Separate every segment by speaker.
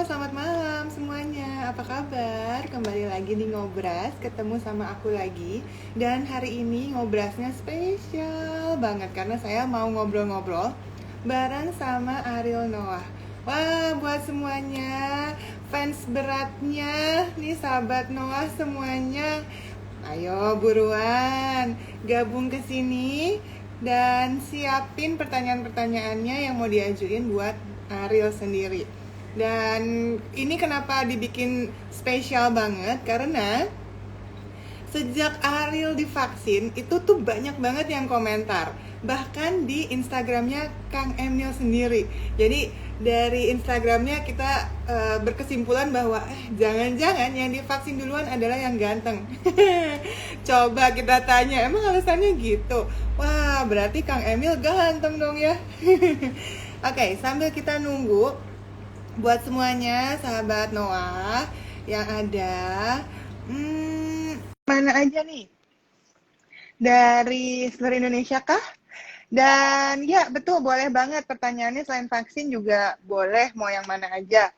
Speaker 1: selamat malam semuanya. Apa kabar? Kembali lagi di Ngobras, ketemu sama aku lagi. Dan hari ini ngobrasnya spesial banget karena saya mau ngobrol-ngobrol bareng sama Ariel Noah. Wah, buat semuanya, fans beratnya nih sahabat Noah semuanya. Ayo buruan gabung ke sini dan siapin pertanyaan-pertanyaannya yang mau diajuin buat Ariel sendiri. Dan ini kenapa dibikin spesial banget karena sejak Ariel divaksin itu tuh banyak banget yang komentar, bahkan di Instagramnya Kang Emil sendiri. Jadi dari Instagramnya kita berkesimpulan bahwa jangan-jangan yang divaksin duluan adalah yang ganteng. Coba kita tanya, emang alasannya gitu? Wah, berarti Kang Emil ganteng dong ya. Oke, sambil kita nunggu, buat semuanya sahabat Noah yang ada, mana aja nih? Dari seluruh Indonesia kah? Dan ya betul, boleh banget pertanyaannya, selain vaksin juga boleh, mau yang mana aja.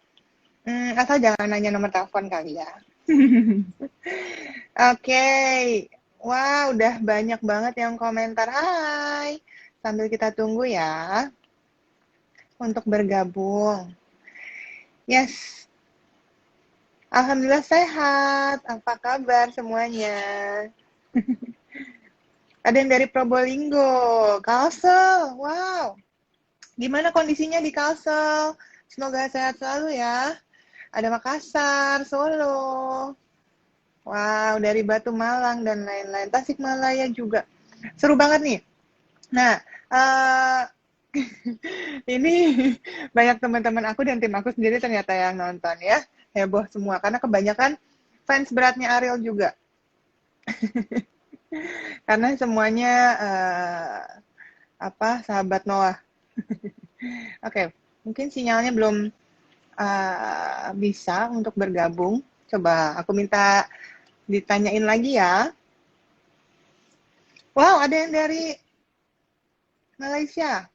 Speaker 1: Asal jangan nanya nomor telepon kali ya. Oke, wah udah banyak banget yang komentar. Hai, sambil kita tunggu ya untuk bergabung. Yes, alhamdulillah sehat. Apa kabar semuanya? Ada yang dari Probolinggo, Kalsel. Wow, gimana kondisinya di Kalsel? Semoga sehat selalu ya. Ada Makassar, Solo. Wow, dari Batu Malang dan lain-lain. Tasikmalaya juga. Seru banget nih. Nah, ini banyak teman-teman aku dan tim aku sendiri ternyata yang nonton ya. Heboh semua karena kebanyakan fans beratnya Ariel juga. Karena semuanya sahabat Noah. Oke, mungkin sinyalnya belum bisa untuk bergabung. Coba aku minta ditanyain lagi ya. Wow, ada yang dari Malaysia.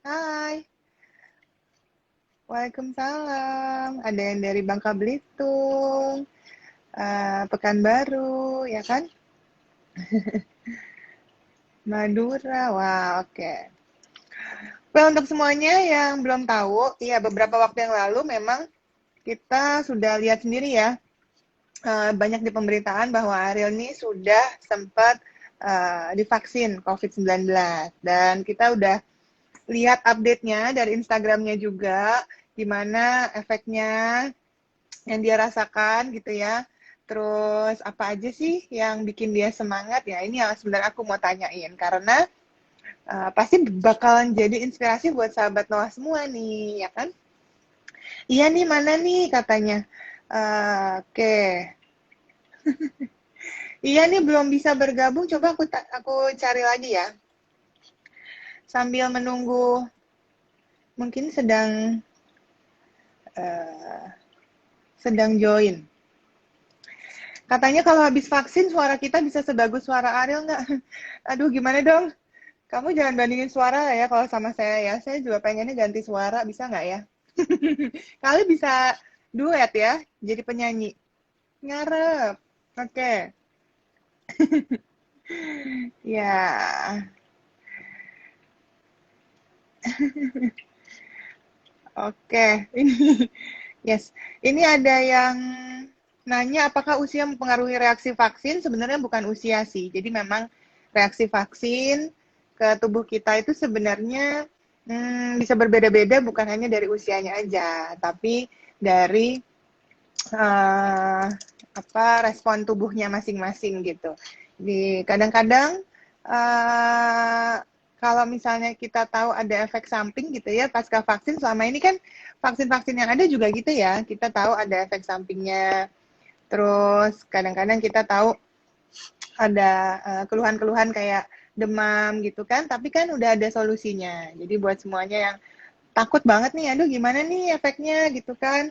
Speaker 1: Hai. Waalaikumsalam. Ada yang dari Bangka Belitung, Pekanbaru, ya kan? Madura. Wah, oke. Well, untuk semuanya yang belum tahu, ya beberapa waktu yang lalu memang kita sudah lihat sendiri ya, banyak di pemberitaan bahwa Ariel ini sudah sempat divaksin COVID-19. Dan kita udah lihat update-nya dari Instagramnya juga, gimana efeknya yang dia rasakan gitu ya. Terus apa aja sih yang bikin dia semangat ya, ini yang sebenarnya aku mau tanyain. Karena pasti bakalan jadi inspirasi buat sahabat Noah semua nih, ya kan? Iya nih, mana nih katanya. Oke. Iya nih, belum bisa bergabung, coba aku cari lagi ya. Sambil menunggu, mungkin sedang join. Katanya kalau habis vaksin suara kita bisa sebagus suara Ariel nggak? Aduh, gimana dong? Kamu jangan bandingin suara ya kalau sama saya ya. Saya juga pengennya ganti suara, bisa nggak ya? Kali bisa duet ya, jadi penyanyi. Ngarep. Oke. Ya. Oke. Ini yes. Ini ada yang nanya apakah usia mempengaruhi reaksi vaksin. Sebenarnya bukan usia sih. Jadi memang reaksi vaksin ke tubuh kita itu sebenarnya bisa berbeda-beda, bukan hanya dari usianya aja, tapi dari respon tubuhnya masing-masing gitu. Di kadang-kadang kalau misalnya kita tahu ada efek samping gitu ya pasca vaksin, selama ini kan vaksin-vaksin yang ada juga gitu ya, kita tahu ada efek sampingnya. Terus kadang-kadang kita tahu ada keluhan-keluhan kayak demam gitu kan, tapi kan udah ada solusinya. Jadi buat semuanya yang takut banget nih, aduh gimana nih efeknya gitu kan,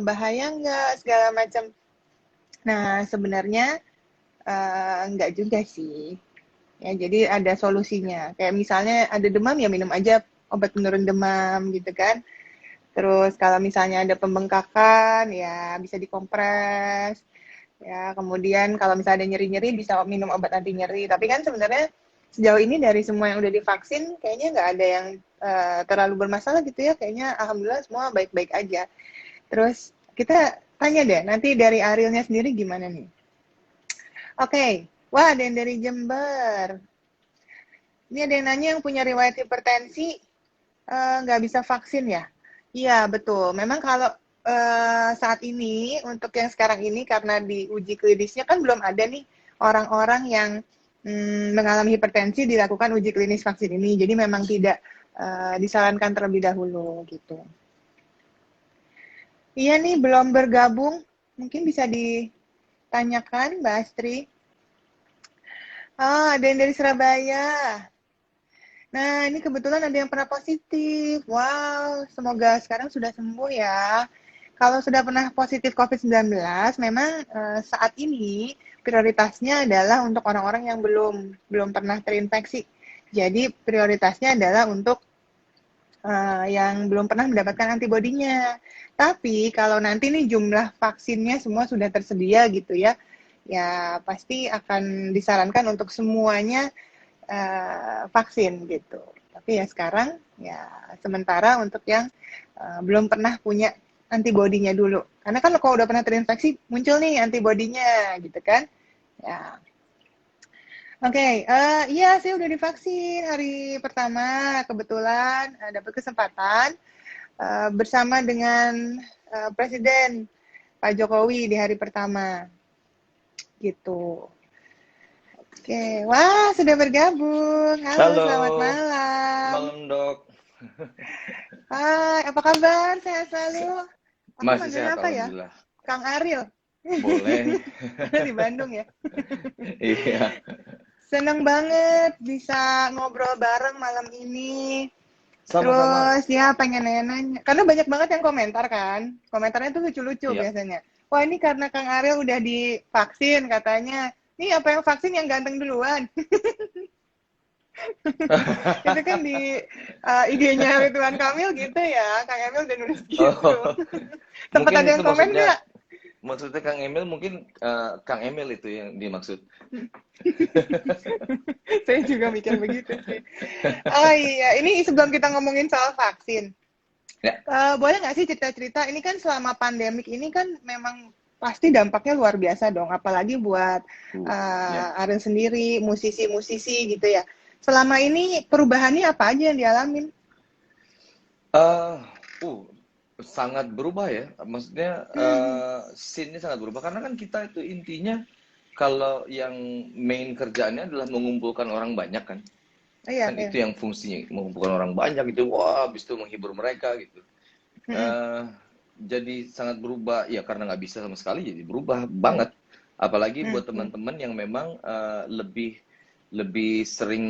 Speaker 1: bahaya nggak segala macam. Nah sebenarnya nggak juga sih. Ya, jadi ada solusinya. Kayak misalnya ada demam ya minum aja obat penurun demam gitu kan. Terus kalau misalnya ada pembengkakan, ya bisa dikompres. Ya, kemudian kalau misalnya ada nyeri-nyeri bisa minum obat anti nyeri. Tapi kan sebenarnya sejauh ini dari semua yang udah divaksin, kayaknya nggak ada yang terlalu bermasalah gitu ya. Kayaknya alhamdulillah semua baik-baik aja. Terus kita tanya deh, nanti dari Arielnya sendiri gimana nih? Oke, wah ada yang dari Jember. Ini ada yang nanya yang punya riwayat hipertensi nggak bisa vaksin ya? Iya betul. Memang kalau saat ini untuk yang sekarang ini karena di uji klinisnya kan belum ada nih orang-orang yang mengalami hipertensi dilakukan uji klinis vaksin ini. Jadi memang tidak disarankan terlebih dahulu gitu. Iya nih belum bergabung. Mungkin bisa ditanyakan Mbak Astri. Ah, ada yang dari Surabaya. Nah, ini kebetulan ada yang pernah positif. Wow, semoga sekarang sudah sembuh ya. Kalau sudah pernah positif COVID-19, memang saat ini prioritasnya adalah untuk orang-orang yang belum pernah terinfeksi. Jadi prioritasnya adalah untuk yang belum pernah mendapatkan antibodinya. Tapi kalau nanti nih jumlah vaksinnya semua sudah tersedia gitu ya, ya pasti akan disarankan untuk semuanya vaksin gitu. Tapi ya sekarang ya sementara untuk yang belum pernah punya antibodinya dulu. Karena kan kalau udah pernah terinfeksi muncul nih antibodinya gitu kan. Ya. Oke, iya saya udah divaksin hari pertama kebetulan dapat kesempatan bersama dengan Presiden Pak Jokowi di hari pertama gitu. Oke, wah sudah bergabung. Halo,
Speaker 2: Halo,
Speaker 1: selamat malam.
Speaker 2: malam dok.
Speaker 1: Hai, apa kabar? Sehat selalu. Aku
Speaker 2: Masih
Speaker 1: manggilnya
Speaker 2: sehat,
Speaker 1: apa ya?
Speaker 2: alhamdulillah.
Speaker 1: Kang Ariel.
Speaker 2: Boleh.
Speaker 1: Karena di Bandung ya.
Speaker 2: Iya,
Speaker 1: Seneng banget bisa ngobrol bareng malam ini.
Speaker 2: sama-sama.
Speaker 1: Terus ya pengen nanya, karena banyak banget yang komentar kan. Komentarnya tuh lucu-lucu
Speaker 2: Iya.
Speaker 1: biasanya. Wah ini karena Kang Ariel udah divaksin katanya. Nih apa yang vaksin yang ganteng duluan? Itu kan di IG-nya Ridwan Kamil gitu ya. Kang Emil udah nulis gitu.
Speaker 2: Oh,
Speaker 1: Tempat
Speaker 2: mungkin
Speaker 1: ada
Speaker 2: itu
Speaker 1: yang komen nggak?
Speaker 2: maksudnya Kang Emil mungkin Kang Emil itu yang dimaksud.
Speaker 1: Saya juga mikir begitu sih. Oh iya, ini sebelum kita ngomongin soal vaksin,
Speaker 2: Ya.
Speaker 1: boleh nggak sih cerita-cerita? Ini kan selama pandemik ini kan memang pasti dampaknya luar biasa dong, apalagi buat
Speaker 2: Ya.
Speaker 1: Ariel sendiri, musisi-musisi gitu ya. Selama ini perubahannya apa aja yang dialamin?
Speaker 2: Eh, uh, sangat berubah ya. Maksudnya
Speaker 1: Hmm,
Speaker 2: scene-nya sangat berubah karena kan kita itu intinya kalau yang main kerjaannya adalah mengumpulkan orang banyak kan.
Speaker 1: iya,
Speaker 2: Kan
Speaker 1: iya.
Speaker 2: itu yang fungsinya mengumpulkan orang banyak gitu, wah habis itu menghibur mereka gitu.
Speaker 1: Mm-mm,
Speaker 2: eh jadi sangat berubah ya karena nggak bisa sama sekali jadi berubah banget, apalagi buat
Speaker 1: mm-mm,
Speaker 2: teman-teman yang memang lebih lebih sering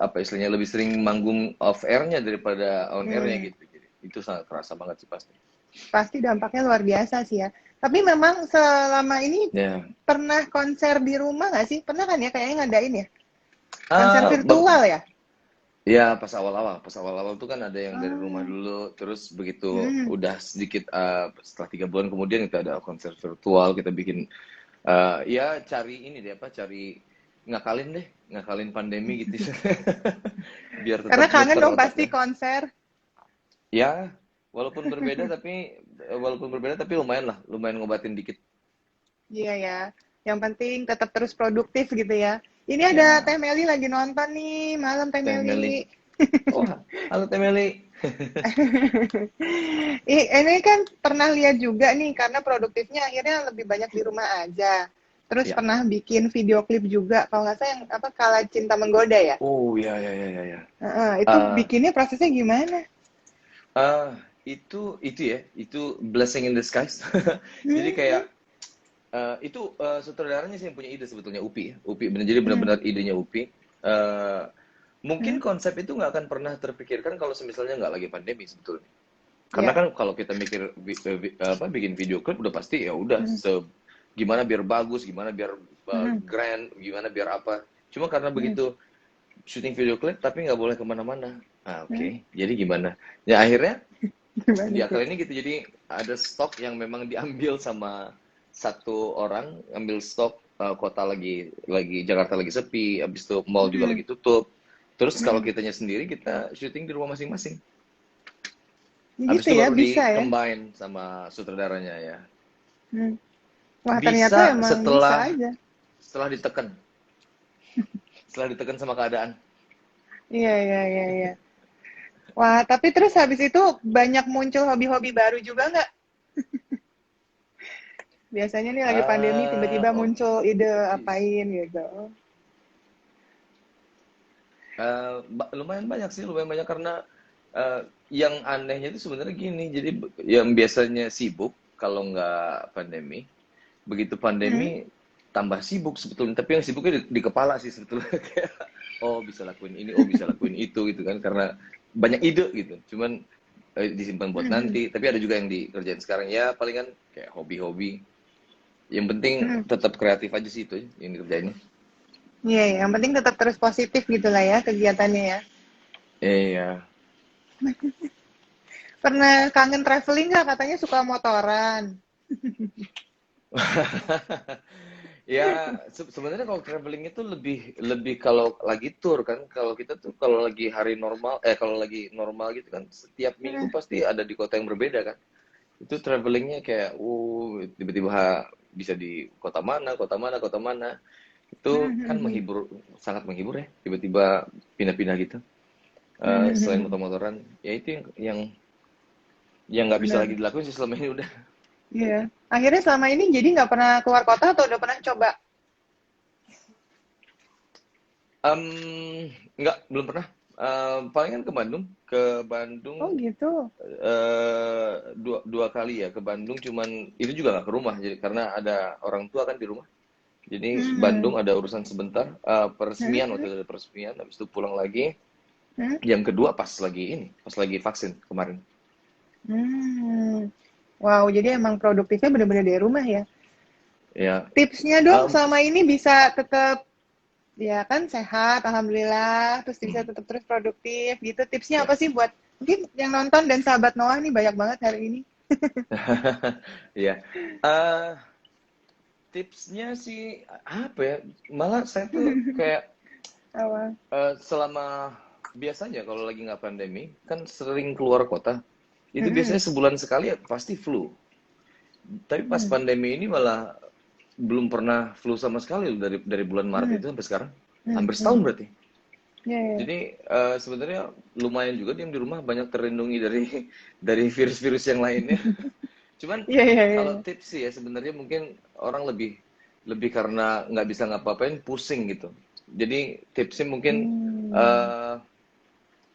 Speaker 2: apa istilahnya lebih sering manggung off airnya daripada on airnya
Speaker 1: mm.
Speaker 2: gitu, jadi itu sangat kerasa banget sih pasti.
Speaker 1: Pasti dampaknya luar biasa sih ya. Tapi memang selama ini
Speaker 2: Ya.
Speaker 1: pernah konser di rumah nggak sih? Pernah kan ya kayaknya ngadain ya? Konser
Speaker 2: ah bang
Speaker 1: virtual ya?
Speaker 2: Ya, pas awal-awal tuh kan ada yang dari rumah
Speaker 1: Oh.
Speaker 2: dulu, terus begitu
Speaker 1: Mm-mm.
Speaker 2: udah sedikit setelah 3 bulan kemudian kita ada konser virtual, kita bikin ya cari ini deh apa, cari ngakalin pandemi gitu, biar
Speaker 1: Karena
Speaker 2: tetap
Speaker 1: kangen
Speaker 2: muter
Speaker 1: dong pasti
Speaker 2: otaknya.
Speaker 1: konser.
Speaker 2: Ya, walaupun berbeda tapi lumayan ngobatin dikit.
Speaker 1: Iya ya. Yang penting tetap terus produktif gitu ya. Ini ada Teh
Speaker 2: Ya,
Speaker 1: Meli lagi nonton nih, malam Teh
Speaker 2: Teh
Speaker 1: Meli.
Speaker 2: Meli. Oh, halo Teh Meli.
Speaker 1: Ini kan pernah lihat juga nih karena produktifnya akhirnya lebih banyak di rumah aja. Terus
Speaker 2: Ya.
Speaker 1: pernah bikin video klip juga kalau nggak salah yang apa Kala Cinta Menggoda ya.
Speaker 2: Oh, ya, ya, ya, ya, ya.
Speaker 1: Itu bikinnya prosesnya gimana?
Speaker 2: Itu ya, itu blessing in disguise. Jadi kayak
Speaker 1: Hmm,
Speaker 2: itu sutradaranya sih yang punya ide sebetulnya, Upi ya. Upi bener, jadi
Speaker 1: hmm,
Speaker 2: benar-benar idenya Upi. Eh, Mungkin
Speaker 1: hmm,
Speaker 2: konsep itu nggak akan pernah terpikirkan kalau misalnya nggak lagi pandemi sebetulnya. Karena
Speaker 1: ya.
Speaker 2: kan kalau kita mikir bikin video klip udah pasti ya udah
Speaker 1: Hmm,
Speaker 2: gimana biar bagus, gimana biar
Speaker 1: hmm,
Speaker 2: grand, gimana biar apa. Cuma karena
Speaker 1: hmm,
Speaker 2: begitu syuting video klip tapi nggak boleh kemana-mana.
Speaker 1: hmm.
Speaker 2: Oke. Jadi gimana? Ya akhirnya
Speaker 1: Gimana tuh?
Speaker 2: Diakalin gitu, jadi ada stok yang memang diambil sama satu orang, ambil stok kota lagi Jakarta lagi sepi, habis itu mall juga
Speaker 1: Mm-mm.
Speaker 2: lagi tutup. Terus kalau
Speaker 1: Mm-mm.
Speaker 2: kitanya sendiri kita syuting di rumah masing-masing. Habis
Speaker 1: Gitu
Speaker 2: itu
Speaker 1: ya,
Speaker 2: baru di
Speaker 1: bisa ya.
Speaker 2: combine sama sutradaranya ya.
Speaker 1: Hmm. Wah, ternyata
Speaker 2: Bisa
Speaker 1: emang bisa
Speaker 2: setelah
Speaker 1: aja.
Speaker 2: setelah ditekan, setelah ditekan sama keadaan.
Speaker 1: Iya, iya, iya, iya. Wah, tapi terus habis itu banyak muncul hobi-hobi baru juga nggak? Biasanya nih lagi pandemi tiba-tiba muncul ide
Speaker 2: Hobbies.
Speaker 1: apain gitu.
Speaker 2: Lumayan banyak sih, lumayan banyak karena yang anehnya itu sebenarnya gini. Jadi yang biasanya sibuk kalau nggak pandemi, begitu
Speaker 1: Hmm.
Speaker 2: pandemi tambah sibuk sebetulnya. Tapi yang sibuknya di kepala sih sebetulnya. Kayak, oh bisa lakuin ini, oh bisa lakuin itu gitu kan. Karena banyak ide gitu. Cuman disimpan buat
Speaker 1: Hmm.
Speaker 2: nanti. Tapi ada juga yang dikerjain sekarang ya palingan kayak hobi-hobi. Yang penting
Speaker 1: Hmm.
Speaker 2: tetap kreatif aja sih itu yang dikerjainnya.
Speaker 1: Iya, iya, yang penting tetap terus positif gitu lah ya kegiatannya ya.
Speaker 2: Iya.
Speaker 1: Pernah kangen traveling nggak? Katanya suka motoran.
Speaker 2: Ya, sebenarnya kalau traveling itu lebih lebih kalau lagi tour kan. Kalau kita tuh kalau lagi hari normal, kalau lagi normal gitu kan, setiap minggu
Speaker 1: Hmm.
Speaker 2: pasti ada di kota yang berbeda kan. Itu travelingnya kayak, tiba-tiba bisa di kota mana, kota mana, kota mana. Itu kan
Speaker 1: Hmm.
Speaker 2: menghibur, sangat menghibur ya. Tiba-tiba pindah-pindah gitu. Selain
Speaker 1: Hmm.
Speaker 2: motor-motoran, ya itu yang nggak bisa lagi
Speaker 1: Benar.
Speaker 2: dilakuin sih selama ini udah.
Speaker 1: Iya. Akhirnya selama ini jadi nggak pernah keluar kota atau udah pernah coba?
Speaker 2: Nggak, belum pernah. Palingan ke
Speaker 1: Oh
Speaker 2: Bandung
Speaker 1: gitu.
Speaker 2: dua kali ya ke Bandung, cuman itu juga nggak ke rumah jadi karena ada orang tua kan di rumah, jadi
Speaker 1: Hmm.
Speaker 2: Bandung ada urusan sebentar,
Speaker 1: Hmm.
Speaker 2: peresmian, waktu
Speaker 1: Hmm.
Speaker 2: itu ada peresmian, habis itu pulang lagi.
Speaker 1: Hmm.
Speaker 2: Yang kedua pas lagi vaksin kemarin.
Speaker 1: Hmm. Wow, jadi emang produktifnya benar-benar dari rumah ya.
Speaker 2: Ya.
Speaker 1: Tipsnya dong
Speaker 2: em,
Speaker 1: selama ini bisa tetap ya kan sehat, alhamdulillah, terus bisa tetap terus produktif gitu. Tipsnya
Speaker 2: ya.
Speaker 1: apa sih buat mungkin yang nonton dan sahabat Noah nih banyak banget hari ini.
Speaker 2: Ya. Eh, Tipsnya sih apa ya, malah saya tuh kayak
Speaker 1: Awal.
Speaker 2: selama biasanya kalau lagi nggak pandemi kan sering keluar kota. Itu biasanya
Speaker 1: Mm-mm.
Speaker 2: sebulan sekali ya pasti flu. Tapi pas
Speaker 1: Mm.
Speaker 2: pandemi ini malah belum pernah flu sama sekali loh, dari bulan Maret
Speaker 1: Mm.
Speaker 2: itu sampai sekarang.
Speaker 1: Mm.
Speaker 2: Hampir setahun
Speaker 1: Mm.
Speaker 2: berarti.
Speaker 1: Ya, ya.
Speaker 2: Jadi sebenarnya lumayan juga diam di rumah, banyak terlindungi dari dari virus-virus yang lainnya. Cuman
Speaker 1: Iya, iya,
Speaker 2: kalau
Speaker 1: iya.
Speaker 2: tips sih ya sebenarnya mungkin orang lebih lebih karena nggak bisa ngapa-ngapain, pusing gitu. Jadi tipsnya mungkin
Speaker 1: Hmm.
Speaker 2: eh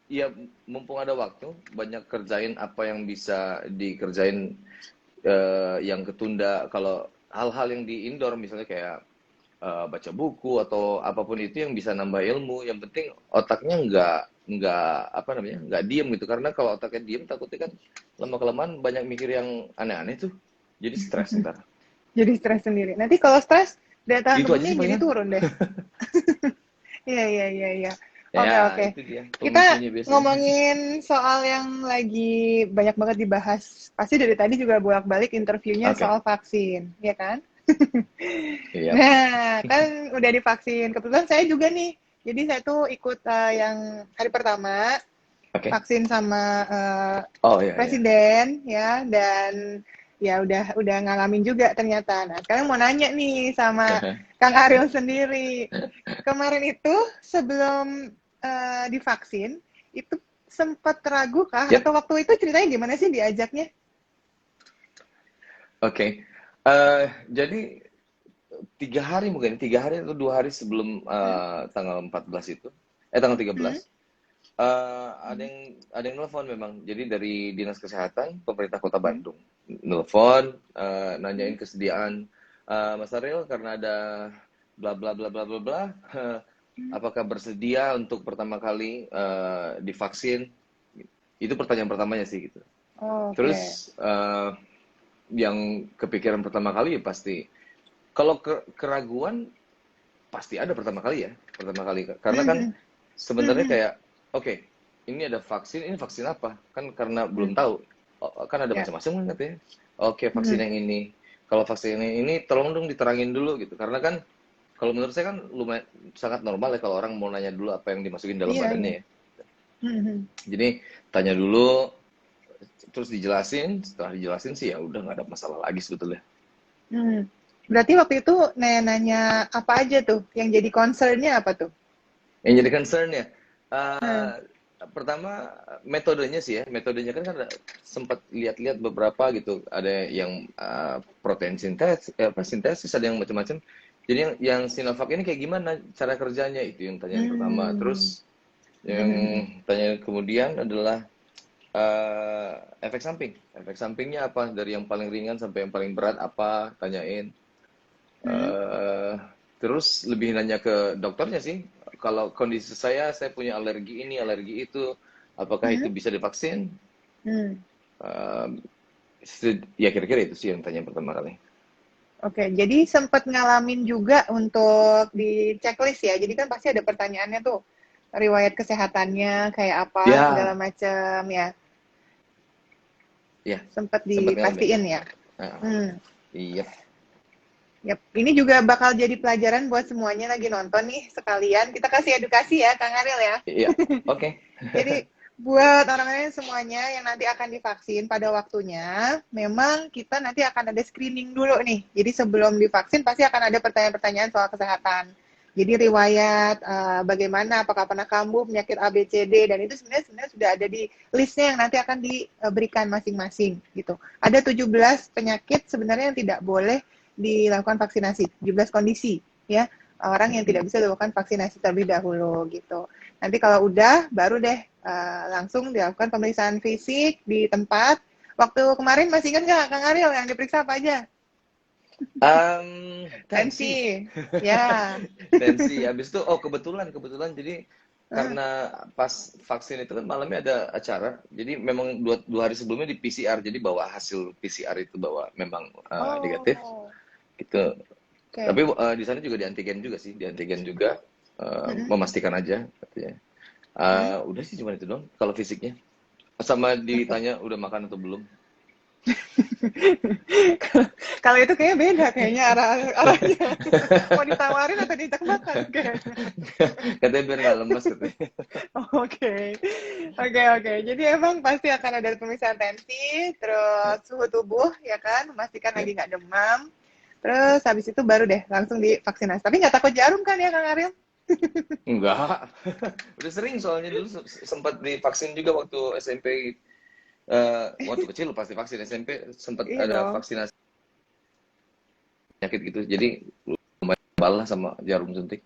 Speaker 2: ya mumpung ada waktu, banyak kerjain apa yang bisa dikerjain, yang ketunda. Kalau hal-hal yang di indoor misalnya kayak baca buku atau apapun itu yang bisa nambah ilmu, yang penting otaknya nggak apa namanya, nggak diem gitu, karena kalau otaknya diem takutnya kan lama kelamaan banyak mikir yang aneh-aneh tuh, jadi stres ntar.
Speaker 1: Jadi stres sendiri. Nanti kalau stres, daya tahan
Speaker 2: Itu aja
Speaker 1: tubuhnya
Speaker 2: sih
Speaker 1: jadi
Speaker 2: palingan.
Speaker 1: turun deh. Iya, iya, iya, iya. Oke,
Speaker 2: Ya
Speaker 1: oke.
Speaker 2: itu dia
Speaker 1: Kita
Speaker 2: pemicunya biasanya.
Speaker 1: ngomongin soal yang lagi banyak banget dibahas. Pasti dari tadi juga bolak-balik interviewnya
Speaker 2: Oke.
Speaker 1: soal vaksin, ya kan?
Speaker 2: Iya.
Speaker 1: Nah, kan udah divaksin. Kebetulan saya juga nih. Jadi saya tuh ikut yang hari pertama
Speaker 2: Oke.
Speaker 1: vaksin sama
Speaker 2: Oh iya iya.
Speaker 1: presiden ya dan ya udah ngalamin juga ternyata. Nah, sekarang mau nanya nih sama Kang Ariel sendiri. Kemarin itu sebelum divaksin itu sempat ragu kah
Speaker 2: Yap.
Speaker 1: atau waktu itu ceritanya gimana sih diajaknya?
Speaker 2: Oke. Jadi 3 hari, mungkin 3 hari atau 2 hari sebelum
Speaker 1: Hmm?
Speaker 2: tanggal 14 itu, tanggal
Speaker 1: Hmm?
Speaker 2: 13,
Speaker 1: Hmm?
Speaker 2: ada yang nelfon memang. Jadi dari Dinas Kesehatan Pemerintah Kota
Speaker 1: Hmm?
Speaker 2: Bandung nelfon,
Speaker 1: Hmm?
Speaker 2: nanyain kesediaan, Mas Ariel karena ada bla bla bla bla bla bla,
Speaker 1: Hmm?
Speaker 2: apakah bersedia untuk pertama kali divaksin? Itu pertanyaan pertamanya sih gitu.
Speaker 1: Oh, oke.
Speaker 2: Terus yang kepikiran pertama kali ya pasti, kalau keraguan pasti ada pertama kali ya, pertama kali, karena
Speaker 1: Hmm?
Speaker 2: kan
Speaker 1: Hmm?
Speaker 2: sebenarnya
Speaker 1: Hmm?
Speaker 2: kayak, oke, ini ada vaksin, ini vaksin apa kan, karena
Speaker 1: Hmm?
Speaker 2: belum tahu. kan ada
Speaker 1: Ya.
Speaker 2: macam-macam kan katanya. Oke, vaksin yang ini. Kalau vaksin yang ini tolong dong diterangin dulu gitu. Karena kan kalau menurut saya kan lumayan sangat normal ya kalau orang mau nanya dulu apa yang dimasukin dalam
Speaker 1: Iya, iya.
Speaker 2: badannya ya.
Speaker 1: Mhm.
Speaker 2: Jadi tanya dulu, terus dijelasin. Setelah dijelasin sih ya udah nggak ada masalah lagi sebetulnya.
Speaker 1: Hmm. Berarti waktu itu nanya apa aja tuh? Yang jadi concern-nya apa tuh?
Speaker 2: Yang jadi concern ya,
Speaker 1: Hmm.
Speaker 2: pertama metodenya sih ya, metodenya kan ada sempat lihat-lihat beberapa gitu, ada yang protein sintesis, apa sintesis, ada yang macam-macam. Jadi yang Sinovac ini kayak gimana cara kerjanya itu yang tanya yang pertama.
Speaker 1: Hmm.
Speaker 2: Terus yang tanya kemudian adalah efek samping. Efek sampingnya apa? Dari yang paling ringan sampai yang paling berat apa? Tanyain.
Speaker 1: Hmm.
Speaker 2: eh Terus lebih nanya ke dokternya sih. Kalau kondisi saya punya alergi ini, alergi itu, apakah
Speaker 1: Hmm.
Speaker 2: itu bisa divaksin?
Speaker 1: Hmm.
Speaker 2: Eh, Ya kira-kira itu sih yang tanya pertama kali.
Speaker 1: Oke, jadi sempat ngalamin juga untuk di checklist ya. Jadi kan pasti ada pertanyaannya tuh, riwayat kesehatannya kayak apa segala
Speaker 2: Ya,
Speaker 1: macam ya.
Speaker 2: ya,
Speaker 1: Sempat
Speaker 2: sempat ngalamin.
Speaker 1: dipastiin ya.
Speaker 2: Nah,
Speaker 1: Hmm.
Speaker 2: iya,
Speaker 1: Yap. Ini juga bakal jadi pelajaran buat semuanya lagi nonton nih sekalian. Kita kasih edukasi ya, Kang Ariel ya.
Speaker 2: iya, oke.
Speaker 1: Jadi buat orang-orang semuanya yang nanti akan divaksin pada waktunya, memang kita nanti akan ada screening dulu nih. Jadi sebelum divaksin pasti akan ada pertanyaan-pertanyaan soal kesehatan. Jadi riwayat bagaimana, apakah pernah kambuh, penyakit A, B, C, D, dan itu sebenarnya sudah ada di listnya yang nanti akan diberikan masing-masing gitu. Ada 17 penyakit sebenarnya yang tidak boleh dilakukan vaksinasi, 17 kondisi ya orang yang tidak bisa dilakukan vaksinasi terlebih dahulu gitu. Nanti kalau udah, baru deh langsung dilakukan pemeriksaan fisik di tempat. Waktu kemarin masih ingat nggak Kang Ariel yang diperiksa apa aja?
Speaker 2: Tensi.
Speaker 1: Tensi, ya.
Speaker 2: Tensi. Habis itu, oh kebetulan. Jadi
Speaker 1: Heeh.
Speaker 2: karena pas vaksin itu kan malamnya ada acara. Jadi memang dua hari sebelumnya di PCR. Jadi bawa hasil PCR itu bawa memang negatif.
Speaker 1: Oh,
Speaker 2: Itu. Tapi
Speaker 1: oke.
Speaker 2: di sana juga di antigen juga sih. Di antigen juga
Speaker 1: Mm-mm.
Speaker 2: memastikan aja katanya.
Speaker 1: Mm-mm.
Speaker 2: Udah sih cuma itu dong kalau fisiknya. Sama
Speaker 1: Oke.
Speaker 2: ditanya udah makan atau belum.
Speaker 1: Kalau itu kayaknya beda kayaknya arahnya. Mau ditawarin atau ditebakkan kayaknya.
Speaker 2: Katanya biar nggak lemes katanya.
Speaker 1: Oke, oke, oke. Jadi emang pasti akan ada pemeriksaan tensi, terus suhu tubuh, ya kan, memastikan
Speaker 2: Ya.
Speaker 1: lagi nggak demam. Terus habis itu baru deh langsung divaksinasi. Tapi nggak takut jarum kan ya, Kang Ariel?
Speaker 2: Enggak. Udah sering soalnya dulu sempat divaksin juga waktu SMP. Waktu kecil pasti vaksin. SMP sempat
Speaker 1: Iya
Speaker 2: ada
Speaker 1: dong.
Speaker 2: vaksinasi penyakit gitu. Jadi lumayan balah sama jarum suntik.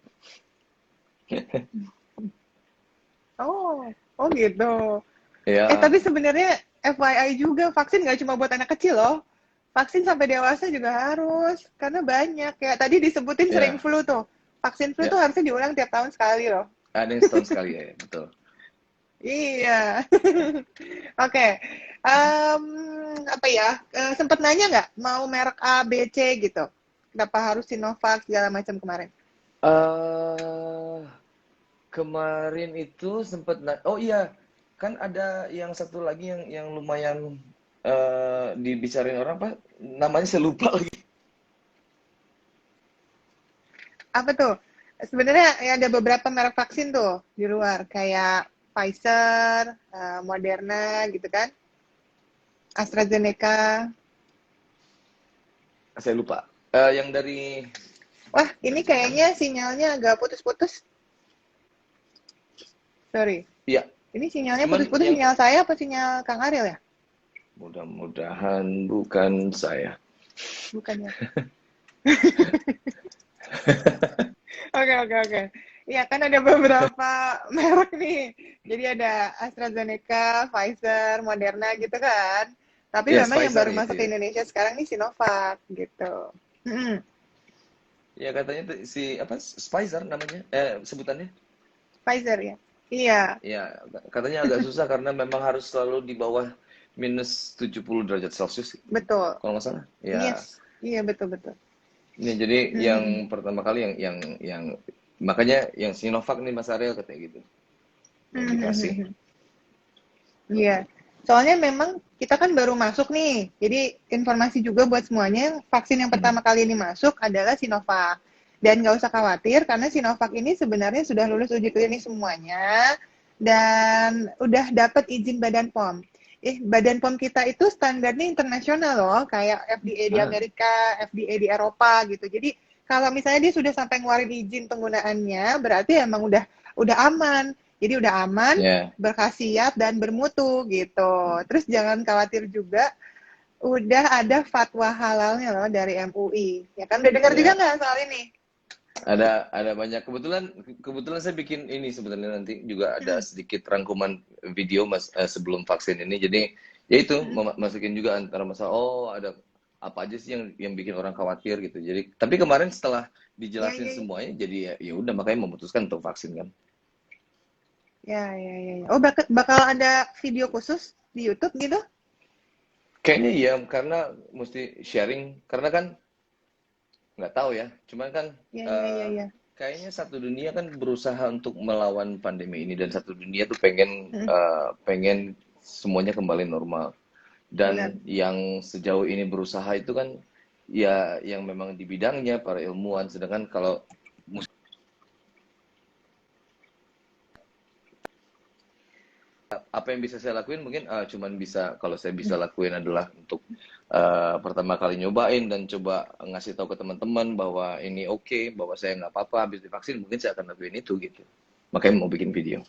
Speaker 1: Oh, oh gitu.
Speaker 2: Ya,
Speaker 1: Tapi sebenarnya FYI juga vaksin nggak cuma buat anak kecil loh. Vaksin sampai dewasa juga harus, karena banyak. Kayak tadi disebutin sering
Speaker 2: ya,
Speaker 1: flu tuh. Vaksin flu
Speaker 2: ya.
Speaker 1: tuh harusnya diulang tiap tahun sekali loh.
Speaker 2: Ada yang setahun sekali ya, betul.
Speaker 1: Iya. Oke. Em, apa ya? Sempet nanya nggak mau merek A, B, C gitu? Kenapa harus Sinovac segala macam kemarin?
Speaker 2: eh Kemarin itu sempat oh iya, kan ada yang satu lagi yang lumayan dibicarain orang apa? Namanya saya lupa lagi.
Speaker 1: Apa tuh? Sebenarnya ya ada beberapa merek vaksin tuh di luar, kayak Pfizer, Moderna gitu kan, AstraZeneca.
Speaker 2: Saya lupa. Yang dari
Speaker 1: Wah, ini kayaknya sinyalnya agak putus-putus. Sorry.
Speaker 2: iya,
Speaker 1: Ini sinyalnya
Speaker 2: cuman
Speaker 1: putus-putus,
Speaker 2: yang
Speaker 1: sinyal saya apa sinyal Kang Ariel ya?
Speaker 2: mudah-mudahan bukan saya.
Speaker 1: Bukannya. Oke, oke, oke. Iya, kan ada beberapa merek nih. Jadi ada AstraZeneca, Pfizer, Moderna gitu kan. Tapi
Speaker 2: Ya,
Speaker 1: memang yang
Speaker 2: Pfizer
Speaker 1: baru
Speaker 2: itu
Speaker 1: masuk ke
Speaker 2: ya.
Speaker 1: Indonesia sekarang nih Sinovac gitu. Mm-mm.
Speaker 2: Ya katanya tuh si apa Pfizer namanya sebutannya.
Speaker 1: Pfizer ya. Iya,
Speaker 2: Ya, katanya agak susah karena memang harus selalu di bawah minus 70 derajat Celcius
Speaker 1: betul.
Speaker 2: kalau nggak salah. Ya,
Speaker 1: Yes. Iya, betul, betul.
Speaker 2: ini jadi yang
Speaker 1: Mm-mm.
Speaker 2: pertama kali yang makanya yang Sinovac nih Mas Ariel katanya gitu. Yang dikasih.
Speaker 1: Mhm. Iya. Soalnya memang kita kan baru masuk nih, jadi informasi juga buat semuanya, vaksin yang
Speaker 2: Mhm.
Speaker 1: pertama kali ini masuk adalah Sinovac. Dan nggak usah khawatir, karena Sinovac ini sebenarnya sudah lulus uji klinis semuanya, dan udah dapat izin Badan POM. Badan POM kita itu standarnya internasional loh, kayak FDA di
Speaker 2: Ah,
Speaker 1: Amerika, FDA di Eropa gitu. Jadi kalau misalnya dia sudah sampai ngeluarin izin penggunaannya, berarti emang udah aman. Jadi udah aman,
Speaker 2: ya.
Speaker 1: berkhasiat dan bermutu gitu. Terus jangan khawatir juga, udah ada fatwa halalnya loh dari MUI. Ya kan udah dengar juga
Speaker 2: Ya.
Speaker 1: nggak soal ini?
Speaker 2: Ada banyak, kebetulan saya bikin ini sebenarnya, nanti juga ada
Speaker 1: Hmm,
Speaker 2: sedikit rangkuman video mas, sebelum vaksin ini. Jadi ya itu
Speaker 1: hmm.
Speaker 2: masukin juga antara masalah, oh ada apa aja sih yang bikin orang khawatir gitu. Jadi tapi kemarin setelah
Speaker 1: Ya,
Speaker 2: dijelasin
Speaker 1: ya, ya.
Speaker 2: semuanya, jadi ya udah, makanya memutuskan untuk vaksin kan.
Speaker 1: Ya, ya, ya, ya. Oh, bakal ada video khusus di YouTube gitu?
Speaker 2: Kayaknya iya, karena mesti sharing, karena kan nggak tahu ya, cuman kan
Speaker 1: Ya, ya, ya,
Speaker 2: eh,
Speaker 1: ya.
Speaker 2: kayaknya satu dunia kan berusaha untuk melawan pandemi ini, dan satu dunia tuh pengen
Speaker 1: Hmm,
Speaker 2: pengen semuanya kembali normal.
Speaker 1: benar.
Speaker 2: Dan yang sejauh ini berusaha itu kan ya yang memang di bidangnya para ilmuwan, sedangkan kalau apa yang bisa saya lakuin mungkin cuman bisa, kalau saya bisa lakuin adalah untuk pertama kali nyobain dan coba ngasih tahu ke teman-teman bahwa ini oke, bahwa saya nggak apa-apa habis divaksin, mungkin saya akan lakuin itu gitu, makanya mau bikin video.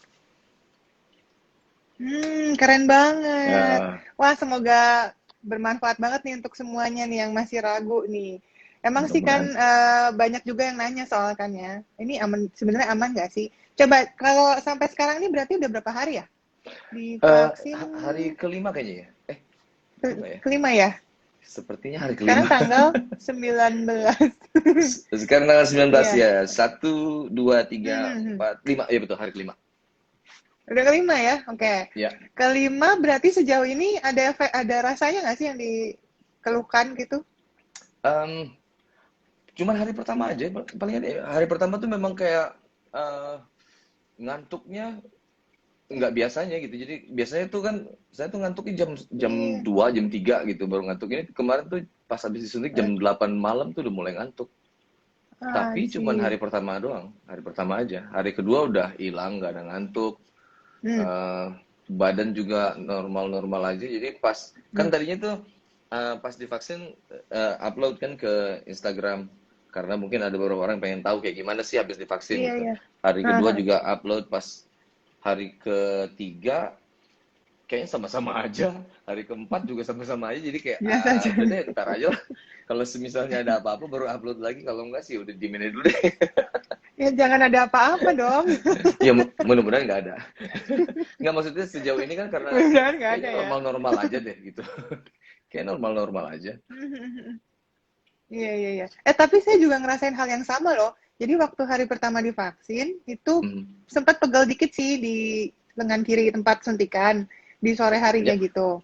Speaker 1: Keren banget.
Speaker 2: Ya,
Speaker 1: Wah, semoga bermanfaat banget nih untuk semuanya nih yang masih ragu nih. Emang sih kan
Speaker 2: mudah-mudahan.
Speaker 1: banyak juga yang nanya soal kan ya. Ini aman, sebenarnya aman nggak sih? Coba kalau sampai sekarang ini berarti udah berapa hari ya divaksin?
Speaker 2: Hari kelima kayaknya ya, kelima ya,
Speaker 1: Kelima ya?
Speaker 2: sepertinya hari
Speaker 1: Sekarang
Speaker 2: kelima.
Speaker 1: tanggal 19.
Speaker 2: Sekarang tanggal 19
Speaker 1: Iya.
Speaker 2: ya, satu dua
Speaker 1: Hmm,
Speaker 2: tiga
Speaker 1: hmm, hmm.
Speaker 2: empat lima, ya betul, hari kelima.
Speaker 1: Udah kelima ya? Oke.
Speaker 2: Ya.
Speaker 1: Kelima berarti sejauh ini ada rasanya nggak sih yang dikeluhkan gitu?
Speaker 2: Em, Cuman hari pertama aja, paling hari pertama tuh memang kayak eh, ngantuknya nggak biasanya gitu. Jadi biasanya tuh kan saya tuh ngantuknya jam jam
Speaker 1: Iya.
Speaker 2: 2 jam 3 gitu baru ngantuk. Ini kemarin tuh pas habis disuntik
Speaker 1: Eh,
Speaker 2: jam 8 malam tuh udah mulai ngantuk. Tapi cuman
Speaker 1: Anjir.
Speaker 2: hari pertama doang, hari pertama aja. Hari kedua udah hilang, nggak ada ngantuk.
Speaker 1: Hmm,
Speaker 2: eh, Badan juga normal-normal aja. Jadi pas kan
Speaker 1: hmm.
Speaker 2: tadinya tuh pas divaksin upload kan ke Instagram, karena mungkin ada beberapa orang yang pengen tahu kayak gimana sih habis divaksin
Speaker 1: Iya,
Speaker 2: gitu.
Speaker 1: iya.
Speaker 2: Hari kedua
Speaker 1: Haha,
Speaker 2: juga upload, pas hari ketiga kayaknya sama-sama aja, hari keempat juga sama-sama aja, jadi kayak
Speaker 1: biasa aja.
Speaker 2: udah deh ntar aja lah, kalau misalnya ada apa-apa baru upload lagi, kalau enggak sih udah diemin aja dulu deh.
Speaker 1: Ya jangan ada apa-apa dong.
Speaker 2: Ya mudah-mudahan nggak ada. Nggak, maksudnya sejauh ini kan karena
Speaker 1: Mudah-mudahan nggak ada
Speaker 2: kayaknya
Speaker 1: ya.
Speaker 2: normal-normal aja deh gitu. Kayak normal-normal aja.
Speaker 1: Iya, iya, iya. Tapi saya juga ngerasain hal yang sama loh. Jadi waktu hari pertama divaksin, itu
Speaker 2: Hmm.
Speaker 1: sempat pegel dikit sih di lengan kiri tempat suntikan, di sore harinya
Speaker 2: Ya,
Speaker 1: gitu.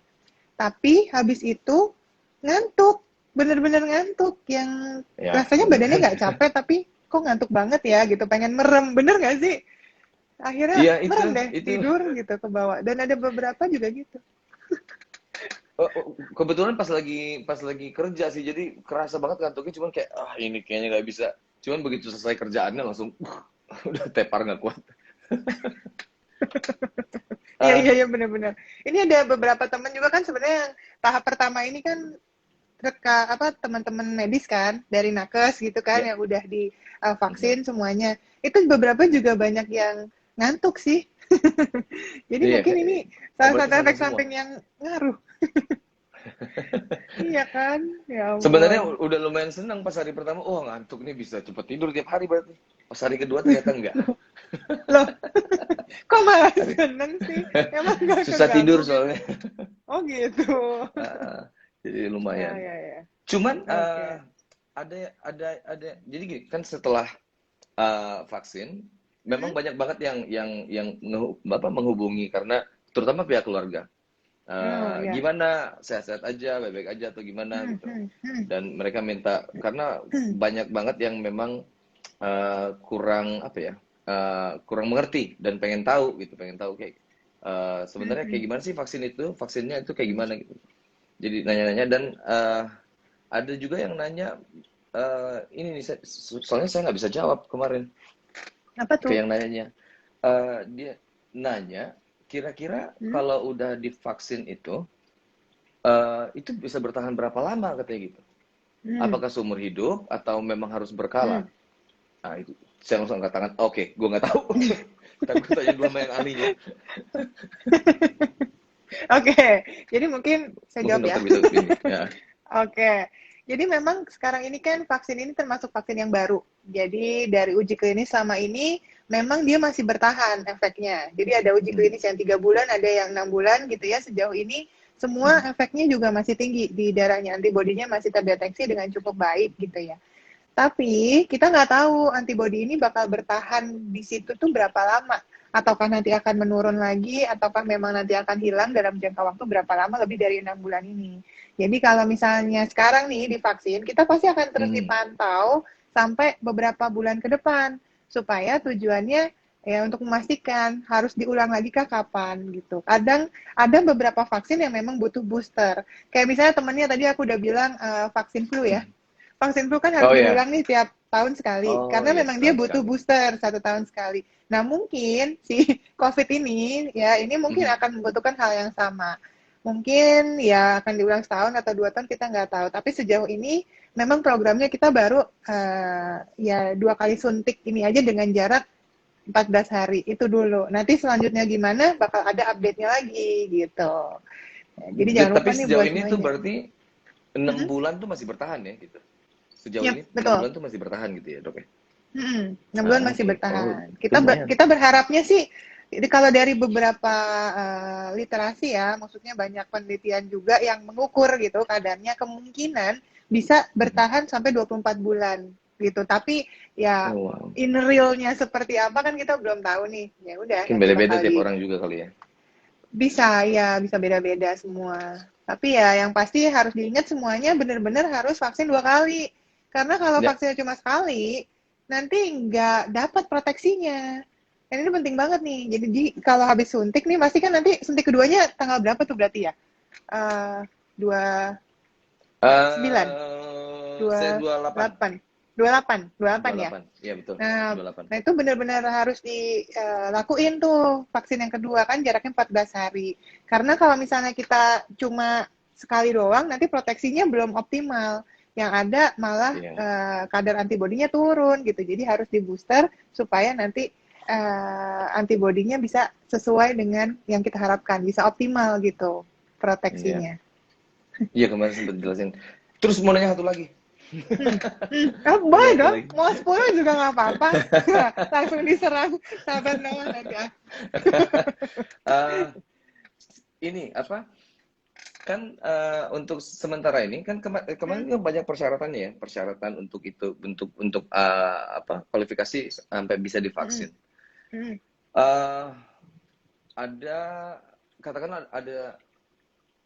Speaker 1: Tapi habis itu ngantuk, bener-bener ngantuk. Yang
Speaker 2: ya
Speaker 1: rasanya badannya
Speaker 2: mudah-mudahan.
Speaker 1: nggak capek, tapi kok ngantuk banget ya gitu. Pengen merem, bener nggak sih? Akhirnya
Speaker 2: Iya
Speaker 1: merem deh,
Speaker 2: itu.
Speaker 1: tidur gitu ke bawah. Dan ada beberapa juga gitu.
Speaker 2: Kebetulan pas lagi kerja sih, jadi kerasa banget ngantuknya, cuman kayak ini kayaknya nggak bisa. Cuman begitu selesai kerjaannya langsung udah tepar nggak kuat.
Speaker 1: Iya,
Speaker 2: Ah,
Speaker 1: iya, iya, bener-bener. Ini ada beberapa teman juga kan sebenarnya yang tahap pertama ini kan teman-teman medis kan dari nakes gitu kan
Speaker 2: ya.
Speaker 1: yang udah di
Speaker 2: Mhm.
Speaker 1: vaksin semuanya. Itu beberapa juga banyak yang ngantuk sih. Jadi
Speaker 2: Iya,
Speaker 1: mungkin ini
Speaker 2: oh,
Speaker 1: salah satu
Speaker 2: berarti sama
Speaker 1: efek
Speaker 2: semua.
Speaker 1: samping yang ngaruh. Iya kan? Ya
Speaker 2: Sebenarnya
Speaker 1: ampun.
Speaker 2: udah lumayan senang pas hari pertama, oh ngantuk nih bisa cepet tidur tiap hari berarti. Pas hari kedua ternyata enggak.
Speaker 1: Loh, kok malah
Speaker 2: Hari
Speaker 1: seneng sih? Emang gak
Speaker 2: susah tidur
Speaker 1: keganggu gitu?
Speaker 2: soalnya.
Speaker 1: Oh gitu.
Speaker 2: Heeh, jadi
Speaker 1: Ya,
Speaker 2: lumayan.
Speaker 1: ya, ya.
Speaker 2: Cuman
Speaker 1: Oke.
Speaker 2: ada jadi gini, kan setelah vaksin memang
Speaker 1: Hmm,
Speaker 2: banyak banget yang menghubungi, karena terutama pihak keluarga.
Speaker 1: oh ya.
Speaker 2: Gimana, sehat-sehat aja, baik-baik aja atau gimana
Speaker 1: Hmm,
Speaker 2: gitu.
Speaker 1: hmm, hmm,
Speaker 2: Dan mereka minta, karena
Speaker 1: hmm.
Speaker 2: banyak banget yang memang kurang apa ya, kurang mengerti dan pengen tahu gitu, pengen tahu kayak sebenarnya kayak
Speaker 1: Mm-mm.
Speaker 2: gimana sih vaksin itu, vaksinnya itu kayak gimana gitu. Jadi nanya-nanya dan ada juga yang nanya ini nih, soalnya saya nggak bisa jawab kemarin
Speaker 1: Apa
Speaker 2: ke
Speaker 1: tuh?
Speaker 2: yang nanyanya. Dia nanya, kira-kira
Speaker 1: Hmm?
Speaker 2: kalau udah divaksin itu bisa bertahan berapa lama katanya gitu.
Speaker 1: Hmm.
Speaker 2: Apakah seumur hidup atau memang harus
Speaker 1: Hmm.
Speaker 2: berkala? Nah itu saya langsung angkat tangan. Oke, gue nggak tahu. Tapi gue tanya dulu sama yang ahlinya.
Speaker 1: Oke, jadi mungkin saya
Speaker 2: Mungkin
Speaker 1: jawab ya.
Speaker 2: dokter bisa ini. Ya.
Speaker 1: Oke, jadi memang sekarang ini kan vaksin ini termasuk vaksin yang baru. Jadi dari uji klinis selama ini memang dia masih bertahan efeknya. Jadi ada uji
Speaker 2: Hmm.
Speaker 1: klinis yang 3 bulan, ada yang 6 bulan gitu ya. Sejauh ini semua
Speaker 2: Hmm.
Speaker 1: efeknya juga masih tinggi di darahnya, antibodinya masih terdeteksi dengan cukup baik gitu ya. Tapi kita nggak tahu antibodi ini bakal bertahan di situ tuh berapa lama. Ataukah nanti akan menurun lagi, ataukah memang nanti akan hilang dalam jangka waktu berapa lama lebih dari 6 bulan ini. Jadi kalau misalnya sekarang nih divaksin, kita pasti akan terus
Speaker 2: Hmm.
Speaker 1: dipantau sampai beberapa bulan ke depan. Supaya tujuannya ya untuk memastikan harus diulang lagi kah kapan gitu. Kadang ada beberapa vaksin yang memang butuh booster. Kayak misalnya temennya tadi aku udah bilang vaksin flu ya, vaksin flu kan harus
Speaker 2: Oh ya.
Speaker 1: diulang nih tiap tahun sekali
Speaker 2: Oh
Speaker 1: karena
Speaker 2: ya,
Speaker 1: memang dia
Speaker 2: setahun
Speaker 1: butuh
Speaker 2: sekali.
Speaker 1: booster 1 tahun sekali. Nah mungkin si COVID ini ya ini mungkin
Speaker 2: Mhm.
Speaker 1: akan membutuhkan hal yang sama. Mungkin ya akan diulang setahun atau 2 tahun kita nggak tahu. Tapi sejauh ini memang programnya kita baru ya 2 kali suntik ini aja dengan jarak 14 hari itu dulu. Nanti selanjutnya gimana bakal ada update-nya lagi gitu. Ya, jadi jangan lupa
Speaker 2: Tapi
Speaker 1: nih
Speaker 2: sejauh
Speaker 1: buat
Speaker 2: ini tuh
Speaker 1: semuanya.
Speaker 2: berarti 6
Speaker 1: Mm-mm.
Speaker 2: bulan tuh masih bertahan ya gitu. Sejauh
Speaker 1: Yap,
Speaker 2: ini 6
Speaker 1: betul.
Speaker 2: bulan tuh masih bertahan gitu ya, Dok ya.
Speaker 1: 6 bulan
Speaker 2: Ah,
Speaker 1: masih
Speaker 2: oke. Oh,
Speaker 1: bertahan.
Speaker 2: lumayan.
Speaker 1: Kita berharapnya sih kalau dari beberapa literasi ya, maksudnya banyak penelitian juga yang mengukur gitu kadarnya kemungkinan bisa
Speaker 2: Mhm.
Speaker 1: bertahan sampai 24 bulan gitu. Tapi ya
Speaker 2: Oh, wow.
Speaker 1: in realnya seperti apa kan kita belum tahu nih. Ya udah
Speaker 2: Mungkin
Speaker 1: nanti
Speaker 2: beda-beda
Speaker 1: bakal
Speaker 2: tiap orang juga kali ya.
Speaker 1: bisa ya bisa beda-beda semua. Tapi ya yang pasti harus diingat semuanya benar-benar harus vaksin 2 kali. Karena kalau
Speaker 2: Ya.
Speaker 1: vaksinnya cuma sekali, nanti nggak dapat proteksinya. Dan ini penting banget nih. Jadi kalau habis suntik nih, pasti kan nanti suntik keduanya tanggal berapa tuh berarti ya? Eh, dua sembilan,
Speaker 2: Saya
Speaker 1: dua
Speaker 2: 28.
Speaker 1: delapan, 28, 28 ya.
Speaker 2: 28. Iya betul.
Speaker 1: Nah,
Speaker 2: 28.
Speaker 1: nah itu benar-benar harus dilakuin tuh vaksin yang kedua kan jaraknya 14 hari. Karena kalau misalnya kita cuma sekali doang, nanti proteksinya belum optimal. Yang ada malah
Speaker 2: Iya.
Speaker 1: kadar antibodinya turun gitu. Jadi harus di booster supaya nanti antibodinya bisa sesuai dengan yang kita harapkan, bisa optimal gitu
Speaker 2: Iya.
Speaker 1: proteksinya.
Speaker 2: Iya kemarin sempat jelasin. Terus mau nanya satu lagi. Mau
Speaker 1: Boleh
Speaker 2: nanya satu
Speaker 1: dong,
Speaker 2: lagi.
Speaker 1: mau 10 juga nggak apa-apa. Langsung diserang sahabat Noah nanti.
Speaker 2: Eh, ini apa? Kan untuk sementara ini kan kemarin kan banyak persyaratannya ya, persyaratan untuk itu untuk apa kualifikasi sampai bisa divaksin. Eh ada katakanlah ada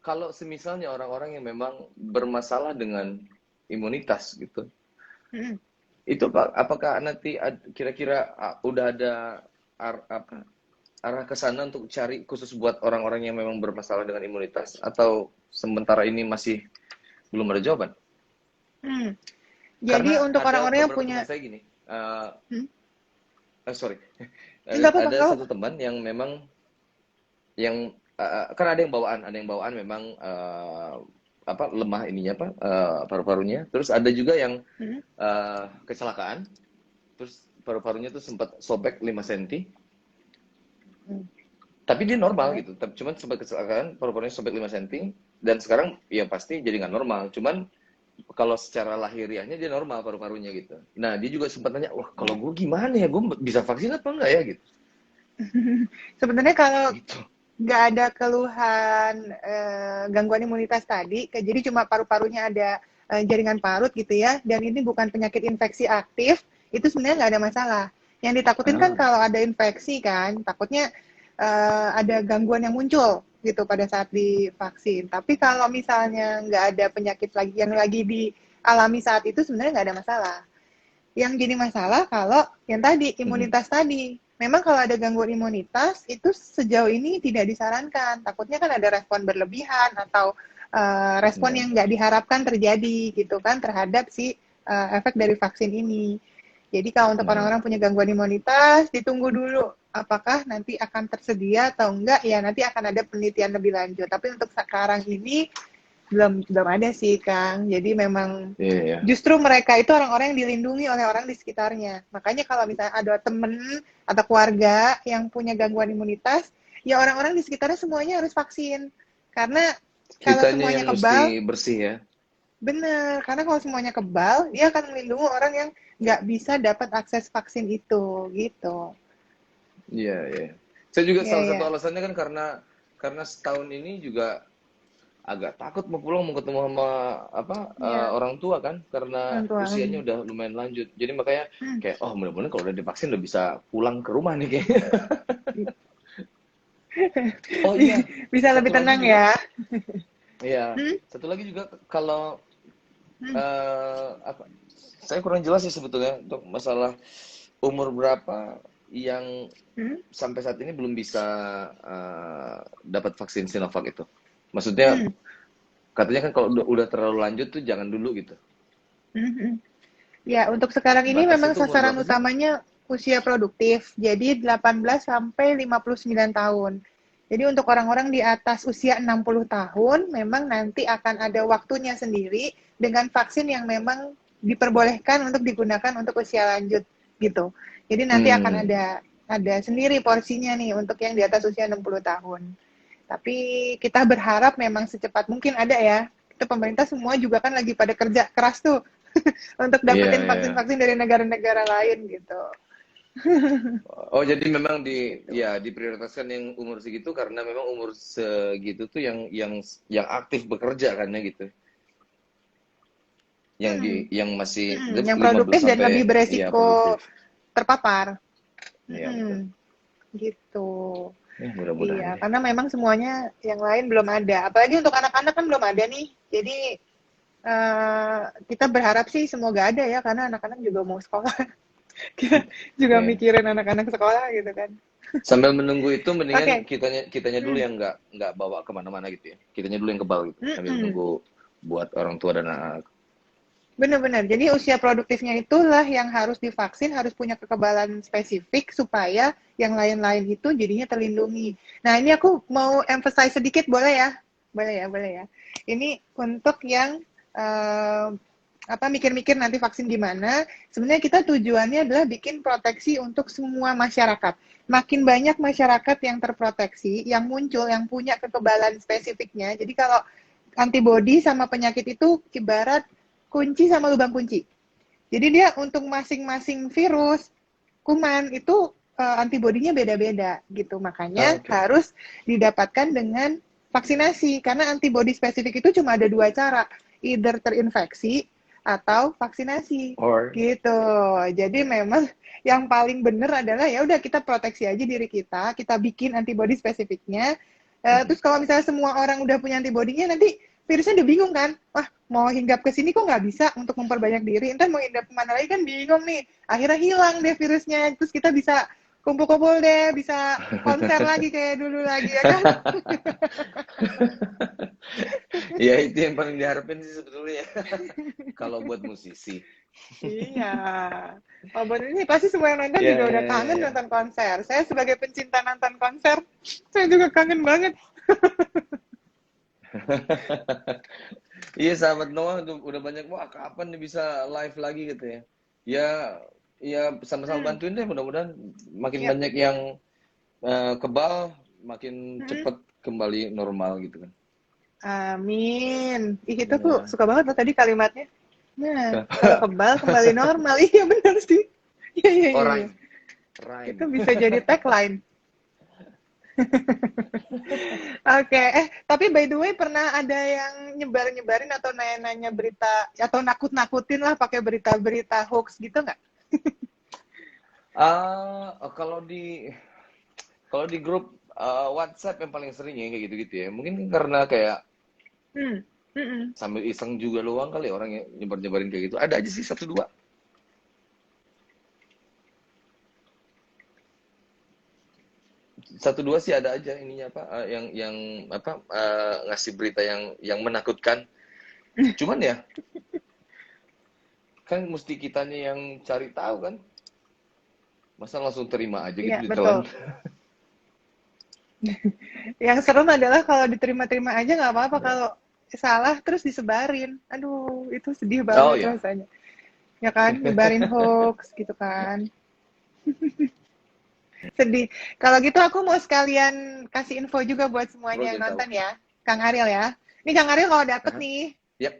Speaker 2: kalau semisalnya orang-orang yang memang bermasalah dengan imunitas gitu, itu apakah nanti kira-kira udah ada apa arah ke sana untuk cari khusus buat orang-orang yang memang bermasalah dengan imunitas atau sementara ini masih belum ada jawaban?
Speaker 1: Hmm. Jadi
Speaker 2: Karena
Speaker 1: untuk
Speaker 2: ada
Speaker 1: orang-orang yang
Speaker 2: beberapa
Speaker 1: punya,
Speaker 2: teman saya gini,
Speaker 1: hmm?
Speaker 2: sorry,
Speaker 1: Nggak apa-apa,
Speaker 2: ada
Speaker 1: nggak
Speaker 2: satu
Speaker 1: apa-apa.
Speaker 2: teman yang memang yang kan ada yang bawaan memang apa lemah ininya apa paru-parunya, terus ada juga yang
Speaker 1: Hmm?
Speaker 2: kecelakaan, terus paru-parunya tuh sempat sobek 5 cm.
Speaker 1: Hmm.
Speaker 2: Tapi dia normal
Speaker 1: Oke.
Speaker 2: gitu. Cuman sempat kecelakaan, paru-parunya sobek 5 cm. Dan sekarang ya pasti jadi nggak normal. Cuman kalau secara lahiriahnya dia normal paru-parunya gitu. Nah dia juga sempat nanya, wah kalau gue gimana ya? Gue bisa vaksin apa enggak ya gitu.
Speaker 1: Sebenarnya kalau
Speaker 2: Gitu.
Speaker 1: nggak ada keluhan gangguan imunitas tadi, jadi cuma paru-parunya ada jaringan parut gitu ya, dan ini bukan penyakit infeksi aktif, itu sebenarnya nggak ada masalah. Yang ditakutin kan
Speaker 2: Ah.
Speaker 1: kalau ada infeksi kan, takutnya ada gangguan yang muncul gitu pada saat divaksin. Tapi kalau misalnya nggak ada penyakit lagi yang lagi dialami saat itu sebenarnya nggak ada masalah. Yang jadi masalah kalau yang tadi
Speaker 2: Mhm.
Speaker 1: imunitas tadi. memang kalau ada gangguan imunitas itu sejauh ini tidak disarankan. Takutnya kan ada respon berlebihan atau respon
Speaker 2: Ya.
Speaker 1: yang nggak diharapkan terjadi gitu kan terhadap si efek dari vaksin ini. Jadi kalau untuk
Speaker 2: Hmm.
Speaker 1: orang-orang punya gangguan imunitas, ditunggu dulu apakah nanti akan tersedia atau enggak, ya nanti akan ada penelitian lebih lanjut. Tapi untuk sekarang ini belum ada sih, Kang. Jadi memang
Speaker 2: Iya, ya.
Speaker 1: justru mereka itu orang-orang yang dilindungi oleh orang di sekitarnya. Makanya kalau misalnya ada temen atau keluarga yang punya gangguan imunitas, ya orang-orang di sekitarnya semuanya harus vaksin. Karena kalau
Speaker 2: Kitanya
Speaker 1: semuanya
Speaker 2: yang
Speaker 1: kebal,
Speaker 2: mesti bersih ya.
Speaker 1: bener. Karena kalau semuanya kebal, dia akan melindungi orang yang nggak bisa dapat akses vaksin itu, gitu.
Speaker 2: Iya, iya. Saya juga
Speaker 1: Iya,
Speaker 2: salah satu
Speaker 1: iya.
Speaker 2: alasannya kan karena setahun ini juga agak takut mau pulang mau ketemu sama apa
Speaker 1: Iya,
Speaker 2: orang tua kan karena
Speaker 1: orang tua.
Speaker 2: usianya udah lumayan lanjut. Jadi makanya
Speaker 1: Hmm.
Speaker 2: kayak oh mudah-mudahan kalau udah divaksin udah bisa pulang ke rumah nih kayaknya. Oh iya,
Speaker 1: Bisa lebih
Speaker 2: satu lagi
Speaker 1: tenang
Speaker 2: juga,
Speaker 1: ya.
Speaker 2: iya,
Speaker 1: Hmm?
Speaker 2: satu lagi juga kalau
Speaker 1: Hmm.
Speaker 2: apa? Saya kurang jelas sih sebetulnya untuk masalah umur berapa yang
Speaker 1: Hmm?
Speaker 2: sampai saat ini belum bisa dapat vaksin Sinovac itu. Maksudnya
Speaker 1: Hmm.
Speaker 2: katanya kan kalau udah terlalu lanjut tuh jangan dulu gitu.
Speaker 1: Hmm. Hmm. Ya, untuk sekarang ini
Speaker 2: Batasnya
Speaker 1: memang
Speaker 2: tuh umur
Speaker 1: sasaran
Speaker 2: berapa sih?
Speaker 1: utamanya usia produktif. Jadi 18 sampai 59 tahun. Jadi untuk orang-orang di atas usia 60 tahun memang nanti akan ada waktunya sendiri dengan vaksin yang memang diperbolehkan untuk digunakan untuk usia lanjut gitu. Jadi nanti akan
Speaker 2: Hmm,
Speaker 1: ada sendiri porsinya nih untuk yang di atas usia 60 tahun. Tapi kita berharap memang secepat mungkin ada ya. Itu pemerintah semua juga kan lagi pada kerja keras tuh untuk
Speaker 2: iya,
Speaker 1: dapetin
Speaker 2: iya.
Speaker 1: vaksin-vaksin dari negara-negara lain gitu.
Speaker 2: Oh, jadi memang ya diprioritaskan yang umur segitu karena memang umur segitu tuh yang aktif bekerja kan ya gitu.
Speaker 1: Hmm.
Speaker 2: Yang masih
Speaker 1: Hmm. Yang
Speaker 2: 15
Speaker 1: produktif dan lebih
Speaker 2: sampai ya
Speaker 1: beresiko
Speaker 2: produktif.
Speaker 1: terpapar.
Speaker 2: Iya, betul.
Speaker 1: Hmm. Gitu.
Speaker 2: Ya, mudah-mudahan
Speaker 1: Iya,
Speaker 2: ya.
Speaker 1: karena memang semuanya yang lain belum ada. Apalagi untuk anak-anak kan belum ada nih. Jadi kita berharap sih semoga ada ya, karena anak-anak juga mau sekolah. Kita juga
Speaker 2: Ya.
Speaker 1: mikirin anak-anak sekolah gitu kan.
Speaker 2: Sambil menunggu itu mendingan
Speaker 1: Oke.
Speaker 2: kitanya kitanya dulu
Speaker 1: Hmm.
Speaker 2: yang nggak bawa kemana-mana gitu ya. Kitanya dulu yang kebal gitu. Sambil
Speaker 1: Hmm.
Speaker 2: menunggu buat orang tua dan anak.
Speaker 1: Benar-benar. Jadi usia produktifnya itulah yang harus divaksin, harus punya kekebalan spesifik supaya yang lain-lain itu jadinya terlindungi. Nah, ini aku mau emphasize sedikit, boleh ya? Boleh ya, boleh ya. Ini untuk yang uh, apa mikir-mikir nanti vaksin gimana. Sebenarnya kita tujuannya adalah bikin proteksi untuk semua masyarakat. Makin banyak masyarakat yang terproteksi, yang muncul, yang punya kekebalan spesifiknya. Jadi kalau antibody sama penyakit itu ibarat kunci sama lubang kunci. Jadi dia untuk masing-masing virus, kuman itu antibodinya beda-beda gitu.
Speaker 2: Ah,
Speaker 1: Makanya
Speaker 2: oke.
Speaker 1: harus didapatkan dengan vaksinasi karena antibodi spesifik itu cuma ada dua cara, either terinfeksi atau vaksinasi
Speaker 2: Or
Speaker 1: gitu. Jadi memang yang paling benar adalah ya udah kita proteksi aja diri kita bikin antibodi spesifiknya.
Speaker 2: mhm.
Speaker 1: Terus kalau misalnya semua orang udah punya antibodinya nanti virusnya udah bingung kan, wah mau hinggap ke sini kok nggak bisa untuk memperbanyak diri, entar mau hinggap kemana lagi kan bingung nih, akhirnya hilang deh virusnya, terus kita bisa kumpul-kumpul deh, bisa konser lagi kayak dulu lagi ya kan.
Speaker 2: Ya itu yang paling diharapin sih sebetulnya. Kalau buat musisi.
Speaker 1: Iya, oh buat ini pasti semua yang nonton
Speaker 2: Ya,
Speaker 1: juga udah
Speaker 2: ya, ya,
Speaker 1: kangen
Speaker 2: ya.
Speaker 1: nonton konser. Saya sebagai pencinta nonton konser, saya juga kangen banget.
Speaker 2: Iya sahabat Noah udah banyak wah kapan nih bisa live lagi gitu ya. Ya ya sama-sama
Speaker 1: Hmm,
Speaker 2: bantuin deh mudah-mudahan makin
Speaker 1: yep.
Speaker 2: banyak yang kebal makin
Speaker 1: Hmm.
Speaker 2: cepet kembali normal gitu kan.
Speaker 1: Amin. Ih, itu tuh
Speaker 2: Ya.
Speaker 1: suka banget loh tadi kalimatnya. Nah, kalau kebal kembali normal. Iya benar sih. Iya, iya,
Speaker 2: Oh,
Speaker 1: iya, iya.
Speaker 2: rhyme.
Speaker 1: Itu
Speaker 2: Rhyme.
Speaker 1: bisa jadi tagline. Oke, tapi by the way pernah ada yang nyebar-nyebarin atau nanya-nanya berita atau nakut-nakutin lah pakai berita-berita hoax gitu nggak?
Speaker 2: Kalau di grup WhatsApp yang paling sering ya kayak gitu-gitu ya. Mungkin karena kayak
Speaker 1: Hmm. Mm-mm.
Speaker 2: sambil iseng juga luang kali ya orang yang nyebar-nyebarin kayak gitu. Ada aja sih satu dua. satu dua sih ada aja ininya apa yang apa ngasih berita yang menakutkan. Cuman ya kan mesti kitanya yang cari tahu kan. Masa langsung terima aja
Speaker 1: Iya,
Speaker 2: gitu ditelan.
Speaker 1: betul. Yang serem adalah kalau diterima-terima aja nggak apa-apa,
Speaker 2: Ya.
Speaker 1: kalau salah terus disebarin. Aduh, itu sedih
Speaker 2: Oh
Speaker 1: banget
Speaker 2: ya.
Speaker 1: rasanya. Ya kan, nyebarin hoax gitu kan. Sedih. Kalau gitu aku mau sekalian kasih info juga buat semuanya yang
Speaker 2: Boleh tahu.
Speaker 1: nonton ya. Kang Ariel ya. Ini Kang Ariel kalau dapet
Speaker 2: Aha.
Speaker 1: nih,
Speaker 2: Yap.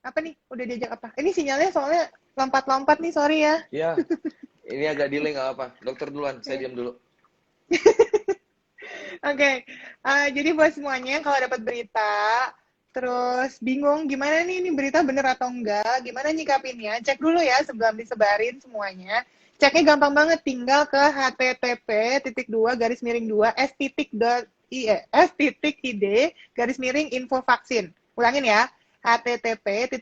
Speaker 1: apa nih? Udah diajak apa? Ini sinyalnya soalnya lompat-lompat nih, sorry ya.
Speaker 2: Ya, ini agak delay nggak apa. Dokter duluan, saya
Speaker 1: Oke,
Speaker 2: diam dulu.
Speaker 1: okay. Jadi buat semuanya kalau dapat berita, terus bingung gimana nih ini berita bener atau enggak, gimana nyikapinnya, cek dulu ya sebelum disebarin semuanya. Ceknya gampang banget, tinggal ke http://2 s titik dot s titik id garis miring info vaksin. Ulangin ya, http://s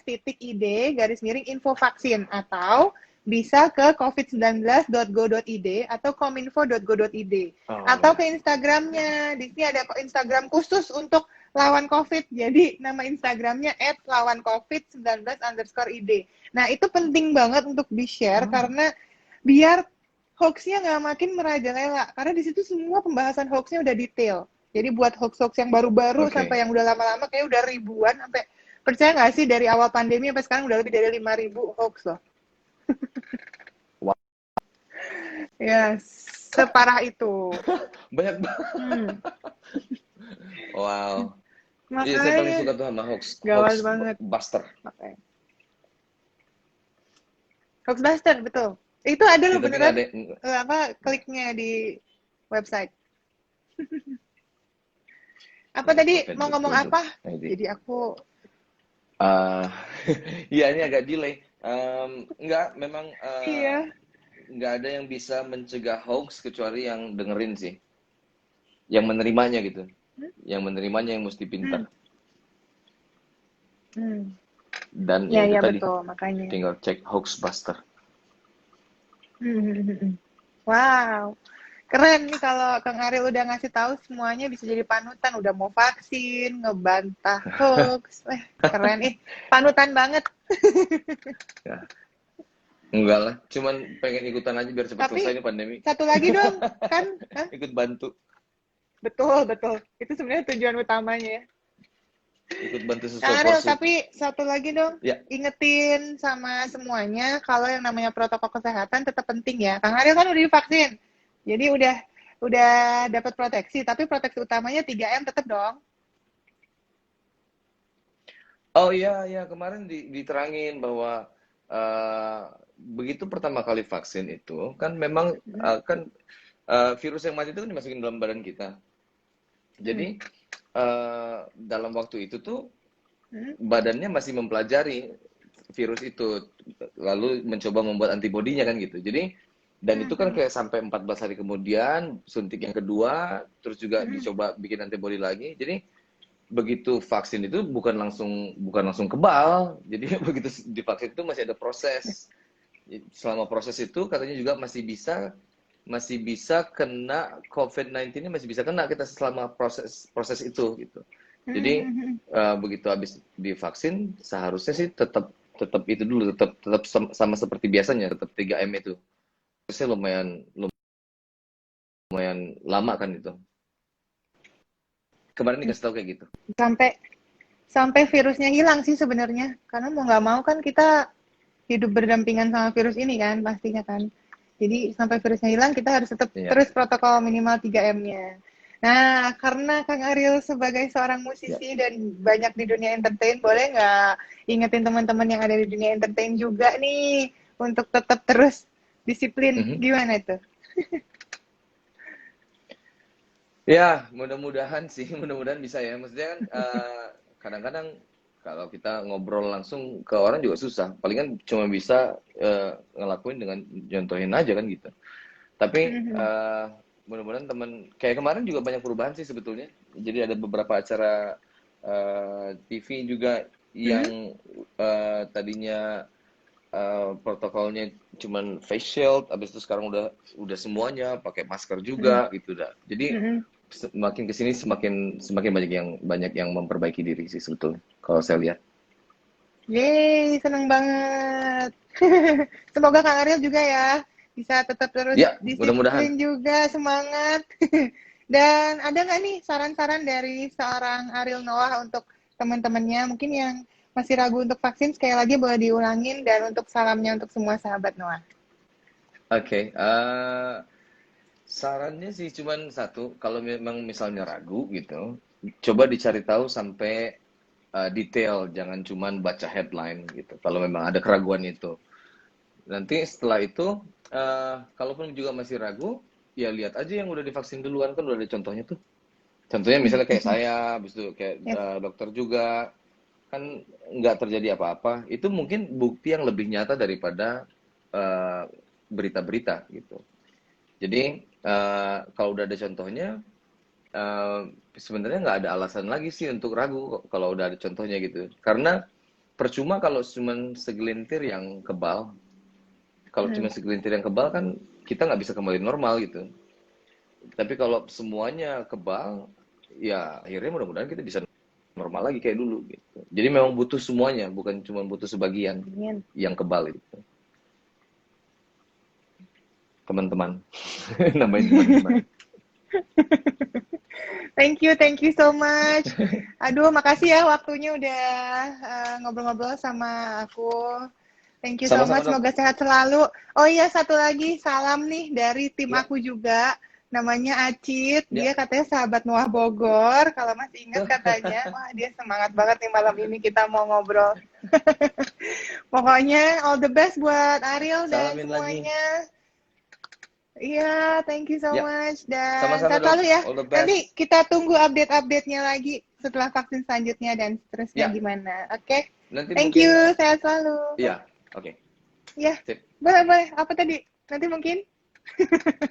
Speaker 1: titik id garis miring info vaksin, atau bisa ke covid19.go.id atau kominfo.go.id
Speaker 2: Oh
Speaker 1: atau
Speaker 2: ya.
Speaker 1: ke Instagramnya. Di sini ada Instagram khusus untuk lawan COVID. Jadi nama Instagramnya @lawancovid19_id. Nah, itu penting banget untuk di-share
Speaker 2: Ah,
Speaker 1: karena biar hoaxnya nggak makin merajalela. Karena di situ semua pembahasan hoaxnya udah detail. Jadi buat hoax-hoax yang baru-baru
Speaker 2: oke.
Speaker 1: sampai yang udah lama-lama kayak udah ribuan, sampai percaya nggak sih dari awal pandemi sampai sekarang udah lebih dari 5.000 hoax loh.
Speaker 2: Wah,
Speaker 1: Ya, separah itu.
Speaker 2: banyak banget.
Speaker 1: Hmm,
Speaker 2: Wow. Iya, saya paling
Speaker 1: makanya
Speaker 2: suka tuh sama hoax hoax
Speaker 1: gawat banget.
Speaker 2: buster.
Speaker 1: Makanya. Hoaxbuster, betul. Itu ada
Speaker 2: Ya,
Speaker 1: loh
Speaker 2: tapi nggak
Speaker 1: beneran
Speaker 2: ada.
Speaker 1: apa
Speaker 2: Ya,
Speaker 1: kliknya di website. Apa
Speaker 2: ya
Speaker 1: tadi mau ngomong apa?
Speaker 2: covid.go.id.
Speaker 1: Jadi aku
Speaker 2: Ah, iya ini agak delay. Enggak, memang
Speaker 1: iya.
Speaker 2: nggak ada yang bisa mencegah hoax kecuali yang dengerin sih, yang menerimanya gitu. Yang menerimanya yang mesti
Speaker 1: Hmm,
Speaker 2: pintar.
Speaker 1: hmm.
Speaker 2: Dan
Speaker 1: Ya
Speaker 2: ya itu
Speaker 1: ya
Speaker 2: tadi,
Speaker 1: betul makanya.
Speaker 2: tinggal cek Hoaxbuster.
Speaker 1: Hmm, hmm, hmm, hmm. Wow. Keren nih kalau Kang Ariel udah ngasih tahu semuanya bisa jadi panutan, udah mau vaksin, ngebantah hoax. Keren ih. Panutan banget.
Speaker 2: Ya, enggak lah, cuman pengen ikutan aja biar cepet selesai
Speaker 1: Tapi
Speaker 2: ini pandemi.
Speaker 1: satu lagi dong, kan? Hah?
Speaker 2: Ikut bantu,
Speaker 1: Betul, betul. Itu sebenarnya tujuan utamanya ya.
Speaker 2: ikut bantu
Speaker 1: Kang
Speaker 2: sesuai
Speaker 1: Ariel,
Speaker 2: porsi.
Speaker 1: tapi satu lagi dong,
Speaker 2: Ya,
Speaker 1: ingetin sama semuanya kalau yang namanya protokol kesehatan tetap penting ya. Kang Ariel kan udah divaksin, jadi udah dapat proteksi, tapi proteksi utamanya 3M tetap dong.
Speaker 2: oh iya ya kemarin diterangin bahwa begitu pertama kali vaksin itu kan memang
Speaker 1: Hmm,
Speaker 2: kan virus yang mati itu kan dimasukin dalam badan kita.
Speaker 1: hmm,
Speaker 2: Jadi dalam waktu itu tuh
Speaker 1: hmm,
Speaker 2: badannya masih mempelajari virus itu, lalu mencoba membuat antibodinya kan gitu. Jadi dan itu kan
Speaker 1: hmm,
Speaker 2: kayak sampai 14 hari kemudian suntik yang kedua, terus juga
Speaker 1: hmm,
Speaker 2: dicoba bikin antibodi lagi. Jadi begitu vaksin itu bukan langsung kebal. Jadi begitu divaksin itu masih ada proses. Selama proses itu katanya juga masih bisa kena COVID-19 ini, masih bisa kena kita selama proses proses itu gitu. Jadi
Speaker 1: hmm.
Speaker 2: begitu habis divaksin seharusnya sih tetap tetap itu dulu, tetap tetap sama seperti biasanya, tetap 3M itu. Terusnya lumayan lumayan lama kan itu. Kemarin dikasih tahu kayak gitu.
Speaker 1: Sampai sampai virusnya hilang sih sebenarnya, karena mau nggak mau kan kita hidup berdampingan sama virus ini kan pastinya kan. Jadi sampai virusnya hilang kita harus tetap
Speaker 2: Iya,
Speaker 1: terus protokol minimal 3M-nya. Nah, karena Kang Ariel sebagai seorang
Speaker 2: ya.
Speaker 1: musisi dan banyak di dunia entertain, boleh nggak ingetin teman-teman yang ada di dunia entertain juga nih untuk tetap terus disiplin.
Speaker 2: Mhm.
Speaker 1: Gimana itu?
Speaker 2: Ya, mudah-mudahan sih, mudah-mudahan bisa ya. Maksudnya kan kadang-kadang kalau kita ngobrol langsung ke orang juga susah. Palingan cuma bisa ngelakuin dengan contohin aja kan gitu. Tapi
Speaker 1: Mhm.
Speaker 2: mudah-mudahan teman kayak kemarin juga banyak perubahan sih sebetulnya. Jadi ada beberapa acara TV juga
Speaker 1: Mhm.
Speaker 2: yang tadinya protokolnya cuman face shield, habis itu sekarang udah semuanya pakai masker juga gitu dah. Jadi semakin kesini semakin banyak yang memperbaiki diri sih sebetulnya kalau saya lihat.
Speaker 1: Yeay, seneng banget. Semoga Kang Ariel juga ya bisa tetap terus
Speaker 2: Ya, mudah-mudahan.
Speaker 1: disiplin juga, semangat. Dan ada nggak nih saran-saran dari seorang Ariel Noah untuk teman-temannya mungkin yang masih ragu untuk vaksin, sekali lagi boleh diulangin, dan untuk salamnya untuk semua sahabat Noah.
Speaker 2: Oke, sarannya sih cuman satu, kalau memang misalnya ragu gitu, coba dicari tahu sampai detail, jangan cuman baca headline gitu. Kalau memang ada keraguan itu, nanti setelah itu, kalaupun juga masih ragu, ya lihat aja yang udah divaksin duluan, kan udah ada contohnya tuh. Contohnya misalnya kayak saya, habis itu kayak
Speaker 1: Yes.
Speaker 2: dokter juga, kan nggak terjadi apa-apa. Itu mungkin bukti yang lebih nyata daripada berita-berita gitu. Jadi kalau udah ada contohnya, sebenarnya nggak ada alasan lagi sih untuk ragu kalau udah ada contohnya gitu. Karena percuma kalau cuma segelintir yang kebal. Kalau cuma segelintir yang kebal kan kita nggak bisa kembali normal gitu. Tapi kalau semuanya kebal, ya akhirnya mudah-mudahan kita bisa normal lagi kayak dulu gitu. Jadi memang butuh semuanya, bukan cuma butuh sebagian
Speaker 1: Amin.
Speaker 2: yang kebal itu. Teman-teman, nambahin teman-teman.
Speaker 1: Thank you so much. Aduh, makasih ya waktunya udah ngobrol-ngobrol sama aku. Thank you so
Speaker 2: Sama-sama
Speaker 1: much,
Speaker 2: dok.
Speaker 1: semoga sehat selalu. Oh iya, satu lagi salam nih dari tim
Speaker 2: Ya,
Speaker 1: aku juga. Namanya Acit,
Speaker 2: ya.
Speaker 1: dia katanya sahabat Noah Bogor. Kalau masih ingat katanya, wah dia semangat banget nih malam ini kita mau ngobrol. Pokoknya all the best buat Ariel dan
Speaker 2: Salamin lagi.
Speaker 1: semuanya. Iya, thank you so
Speaker 2: Ya,
Speaker 1: much. Dan
Speaker 2: sama-sama
Speaker 1: sehat
Speaker 2: dok.
Speaker 1: selalu ya.
Speaker 2: All the
Speaker 1: Nanti
Speaker 2: best.
Speaker 1: kita tunggu update-update-nya lagi setelah vaksin selanjutnya dan seterusnya
Speaker 2: Ya,
Speaker 1: gimana. Oke?
Speaker 2: nanti
Speaker 1: Thank
Speaker 2: mungkin,
Speaker 1: you, sehat selalu.
Speaker 2: ya, oke.
Speaker 1: Ya,
Speaker 2: Sip.
Speaker 1: boleh. Apa tadi? Nanti mungkin?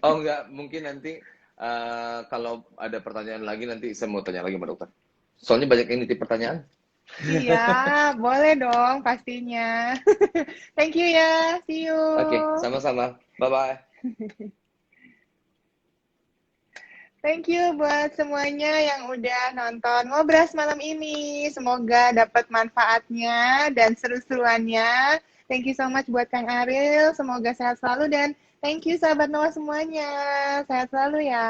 Speaker 2: Oh enggak, mungkin nanti kalau ada pertanyaan lagi nanti saya mau tanya lagi sama dokter. Soalnya banyak yang nitip pertanyaan.
Speaker 1: Iya, boleh dong pastinya. Thank you ya. See you.
Speaker 2: Oke, sama-sama. Bye-bye.
Speaker 1: Thank you buat semuanya yang udah nonton Ngobras malam ini. Semoga dapat manfaatnya dan seru-seruannya. Thank you so much buat Kang Ariel. Semoga sehat selalu dan thank you sahabat Noah semuanya. Sehat selalu ya.